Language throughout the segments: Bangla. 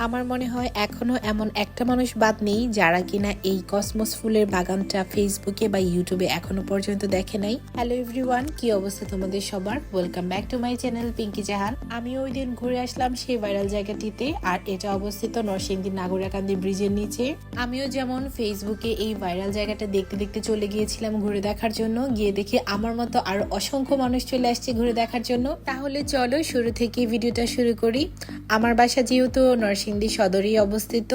আমার মনে হয় এখনো এমন একটা মানুষ বাদ নেই যারা কিনা এই কসমস ফুলের বাগানটা ফেসবুকে বা ইউটিউবে এখনো পর্যন্ত দেখে নাই। হ্যালো এভরিওয়ান, কি অবস্থা তোমাদের সবার? Welcome back to my channel Pinky Jahan. আমি ওই দিন ঘুরে আসলাম সেই ভাইরাল জায়গাটিতে, আর এটা অবস্থিত নরসিংদী নাগরিকান্দি ব্রিজের নিচে। আমিও যেমন ফেসবুকে এই ভাইরাল জায়গাটা দেখতে দেখতে চলে গিয়েছিলাম ঘুরে দেখার জন্য, গিয়ে দেখি আমার মতো আরো অসংখ্য মানুষ চলে আসছে ঘুরে দেখার জন্য। তাহলে চলো শুরু থেকে ভিডিওটা শুরু করি। আমার বাসা যেহেতু নরসিংদী সদরেই অবস্থিত,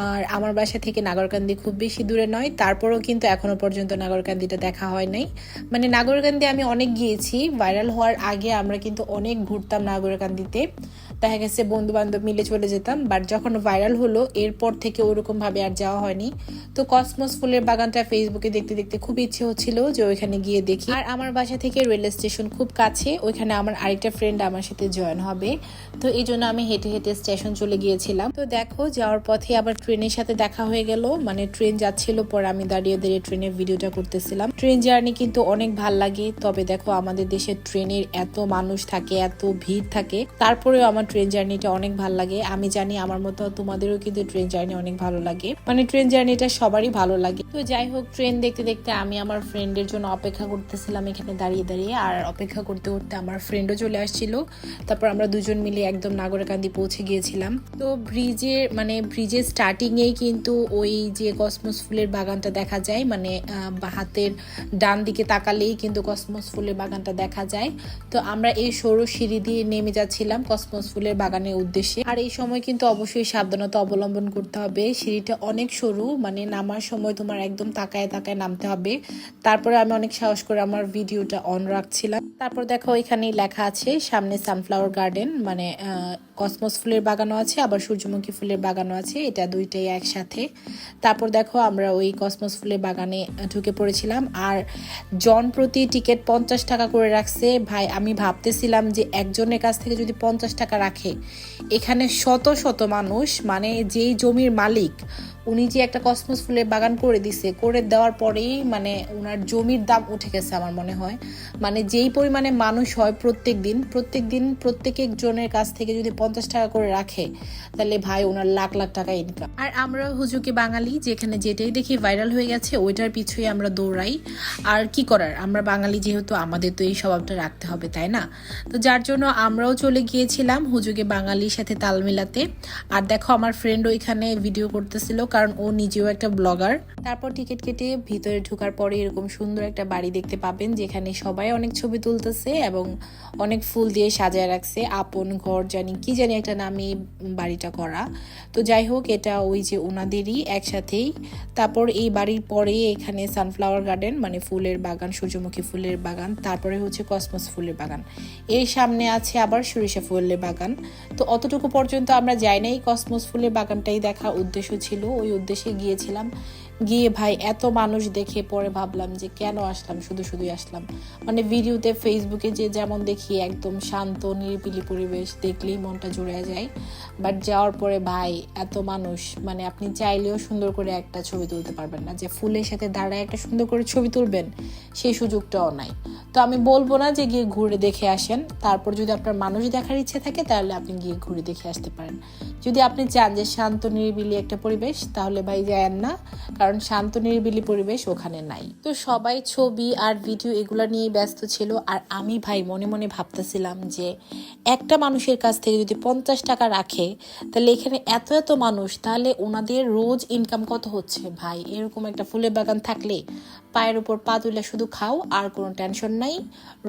আর আমার বাসা থেকে নাগরকান্দি খুব বেশি দূরে নয়, তারপরেও কিন্তু এখনো পর্যন্ত নাগরকান্দিটা দেখা হয় নাই। মানে নাগরকান্দি আমি অনেক গিয়েছি, ভাইরাল হওয়ার আগে আমরা কিন্তু অনেক ঘুরতাম নাগরকান্দিতে, দেখা গেছে বন্ধু বান্ধব মিলে চলে যেতাম। বাট যখন ভাইরাল হলো এরপর থেকে ওরকম ভাবে আর যাওয়া হয়নি। তো কসমস ফুলের বাগানটা ফেসবুকে দেখতে দেখতে খুব ইচ্ছে হচ্ছিল যে ওইখানে গিয়ে দেখি। আর আমার বাসা থেকে রেল স্টেশন খুব কাছে, ওইখানে আমার আরেকটা ফ্রেন্ড আমার সাথে জয়েন হবে, তো এই জন্য আমি হেঁটে হেঁটে স্টেশন চলে গিয়েছিলাম। তো দেখো যাওয়ার পথে আবার ট্রেনের সাথে দেখা হয়ে গেল, মানে ট্রেন যাচ্ছিল, পর আমি দাঁড়িয়ে দাঁড়িয়ে ট্রেনের ভিডিওটা করতেছিলাম। ট্রেন জার্নি কিন্তু অনেক ভাল লাগে, তবে দেখো আমাদের দেশে ট্রেনের এত মানুষ থাকে, এত ভিড় থাকে, তারপরেও আমার ট্রেন জার্নিটা অনেক ভাল লাগে। আমি জানি আমার মতো তোমাদেরও কিন্তু ট্রেন জার্নি অনেক ভালো লাগে, মানে ট্রেন জার্নিটা সবারই ভালো লাগে। তো যাই হোক, ট্রেন দেখতে দেখতে আমি আমার ফ্রেন্ডের জন্য অপেক্ষা করতেছিলাম এখানে দাঁড়িয়ে দাঁড়িয়ে, আর অপেক্ষা করতে করতে আমার ফ্রেন্ডও চলে আসছিল। তারপর আমরা দুজন মিলে একদম নাগরকান্দি পৌঁছে গিয়েছিলাম। তো ব্রিজের স্টার্টিং এই কিন্তু ওই যে কসমস ফুলের বাগানটা দেখা যায়, মানে হাতের ডান দিকে তাকালেই কিন্তু কসমস ফুলের বাগানটা দেখা যায়। তো আমরা এই সরু সিঁড়ি দিয়ে নেমে যাচ্ছিলাম কসমস ফুলের বাগানের উদ্দেশ্যে। আর এই সময় কিন্তু অবশ্যই সাবধানতা অবলম্বন করতে হবে, সিঁড়িটা অনেক সরু, মানে নামার সময় তোমার একদম তাকায় তাকায় নামতে হবে। তারপরে আমি অনেক সাহস করে আমার ভিডিওটা অন রাখছিলাম। তারপর দেখো এখানেই লেখা আছে সামনে সানফ্লাওয়ার গার্ডেন, মানে কসমস ফুলের বাগানও আছে আবার সূর্যমুখী ফুলের বাগানও আছে, এটা দুইটাই একসাথে। তারপর দেখো আমরা ওই কসমস ফুলের বাগানে ঢুকে পড়েছিলাম, আর জন প্রতি টিকিট 50 টাকা করে রাখছে। ভাই আমি ভাবতেছিলাম যে একজনের কাছ থেকে যদি 50 টাকা রাখে, এখানে শত শত মানুষ, মানে যেই জমির মালিক উনি যে একটা কসমস ফুলের বাগান করে দিছে, করে দেওয়ার পরেই মানে ওনার জমির দাম উঠে গেছে আমার মনে হয়। মানে যেই পরিমাণে মানুষ হয় প্রত্যেক দিন প্রত্যেক জনের কাছ থেকে যদি 50 টাকা করে রাখে, তাহলে ভাই ওনার লাখ লাখ টাকা ইনকাম। আর আমরা হুজুকে বাঙালি, যেখানে যেটাই দেখি ভাইরাল হয়ে গেছে ওইটার পিছুই আমরা দৌড়াই। আর কি করার, আমরা বাঙালি যেহেতু আমাদের তো এই স্বভাবটা রাখতে হবে, তাই না? তো যার জন্য আমরাও চলে গিয়েছিলাম হুজুকে বাঙালির সাথে তাল মিলাতে। আর দেখো আমার ফ্রেন্ড ওইখানে ভিডিও করতেছিল, কারণ ও নিজেও একটা ব্লগার। তারপর টিকিট কেটে ভিতরে ঢোকার পরে এরকম সুন্দর একটা বাড়ি দেখতে পাবেন, যেখানে সবাই অনেক ছবি তুলতেছে এবং অনেক ফুল দিয়ে সাজায় রাখছে, আপন ঘর কি জানি একটা নামে বাড়িটা করা। তো যাই হোক, এটা ওই যে ওনাদেরই একসাথেই। তারপর এই বাড়ির পরে এখানে সানফ্লাওয়ার গার্ডেন, মানে ফুলের বাগান, সূর্যমুখী ফুলের বাগান, তারপরে হচ্ছে কসমস ফুলের বাগান, এর সামনে আছে আবার সরিষা ফুলের বাগান। তো অতটুকু পর্যন্ত আমরা যাই নাই, কসমস ফুলের বাগানটাই দেখা উদ্দেশ্য ছিল, ওই উদ্দেশ্যে গিয়েছিলাম। গিয়ে ভাই এত মানুষ দেখে পরে ভাবলাম যে কেন আসলাম, শুধুই আসলাম। মানে ভিডিওতে ফেসবুকে যে যেমন দেখি একদম শান্ত নিরিবিলি পরিবেশ, দেখলেই মনটা জুড়ে যায়, বাট যাওয়ার পরে ভাই এত মানুষ, মানে আপনি চাইলেও সুন্দর করে একটা ছবি তুলতে পারবেন না, যে ফুলের সাথে দাঁড়ায় একটা সুন্দর করে ছবি তুলবেন সেই সুযোগটাও নাই। তো আমি বলবো না যে গিয়ে ঘুরে দেখে আসেন, তারপর যদি আপনার মানুষ দেখার ইচ্ছে থাকে তাহলে আপনি গিয়ে ঘুরে দেখে আসতে পারেন। যদি আপনি চান যে শান্ত নিরিবিলি একটা পরিবেশ, তাহলে ভাই যায়েন না, কারণ শান্ত নিরিবিলি পরিবেশ ওখানে নাই। তো সবাই ছবি আর ভিডিও এগুলা নিয়ে ব্যস্ত ছিল, আর আমি ভাই মনে মনে ভাবতেছিলাম যে একটা মানুষের কাছ থেকে যদি 50 টাকা রাখে, তাহলে এখানে এত এত মানুষ, তাহলে ওনাদের রোজ ইনকাম কত হচ্ছে ভাই। এরকম একটা ফুলের বাগান থাকলে পায়ের উপর পা তুলে শুধু খাও, আর কোনো টেনশন নাই,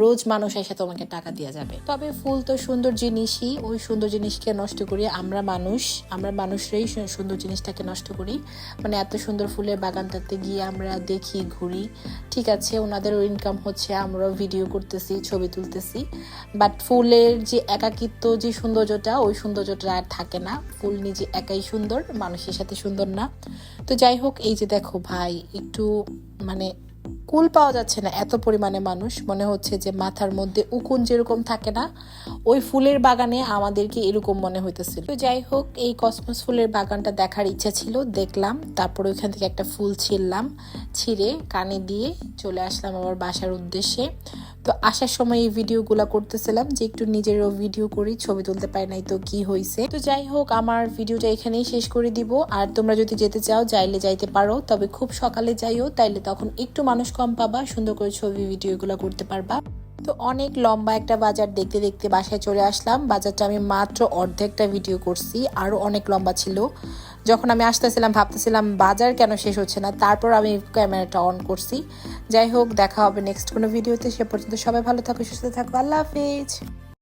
রোজ মানুষ এসে তোমাকে টাকা দেওয়া যাবে। তবে ফুল তো সুন্দর জিনিসই, ওই সুন্দর জিনিসকে নষ্ট করি আমরা মানুষরাই সুন্দর জিনিসটাকে নষ্ট করি। মানে এত সুন্দর ফুলের বাগানটাতে গিয়ে আমরা দেখি, ঘুরি, ঠিক আছে, ওনাদেরও ইনকাম হচ্ছে, আমরাও ভিডিও করতেছি, ছবি তুলতেছি, বাট ফুলের যে একাকিত্ব, যে সৌন্দর্যটা, ওই সৌন্দর্যটা আর থাকে না। ফুল নিজে একাই সুন্দর, মানুষের সাথে সুন্দর না। তো যাই হোক, এই যে দেখো ভাই, একটু মানে কুল পাওয়া যাচ্ছে না, এত পরিমাণে মানুষ, মনে হচ্ছে যে মাথার মধ্যে উকুন যেরকম থাকে না, ওই ফুলের বাগানে আমাদেরকে এরকম মনে হইতেছিল। তো যাই হোক, এই কসমস ফুলের বাগানটা দেখার ইচ্ছা ছিল, দেখলাম। তারপর ওইখান থেকে একটা ফুল ছিঁড়ে কানে দিয়ে চলে আসলাম আমার বাসার উদ্দেশ্যে। তো আসার সময় এই ভিডিওগুলো করতেছিলাম যে একটু নিজেরও ভিডিও করি, ছবি তুলতে পারি নাই তো কি হয়েছে। তো যাই হোক, আমার ভিডিওটা এখানেই শেষ করে দিব। আর তোমরা যদি যেতে চাও যাইলে যাইতে পারো, তবে খুব সকালে যাইও, তাইলে তখন একটু মানুষ কম পাবা, সুন্দর করে ছবি ভিডিও এগুলো করতে পারবা। তো অনেক লম্বা একটা বাজার দেখতে দেখতে বাসায় চলে আসলাম। বাজারটা আমি মাত্র অর্ধেকটা ভিডিও করছি, আরও অনেক লম্বা ছিল। যখন আমি আসতেছিলাম ভাবতেছিলাম বাজার কেন শেষ হচ্ছে না, তারপর আমি ক্যামেরাটা অন করছি। যাই হোক, দেখা হবে নেক্সট কোনো ভিডিওতে। সে পর্যন্ত সবাই ভালো থাকো, সুস্থ থাকো, আল্লাহ হাফিজ।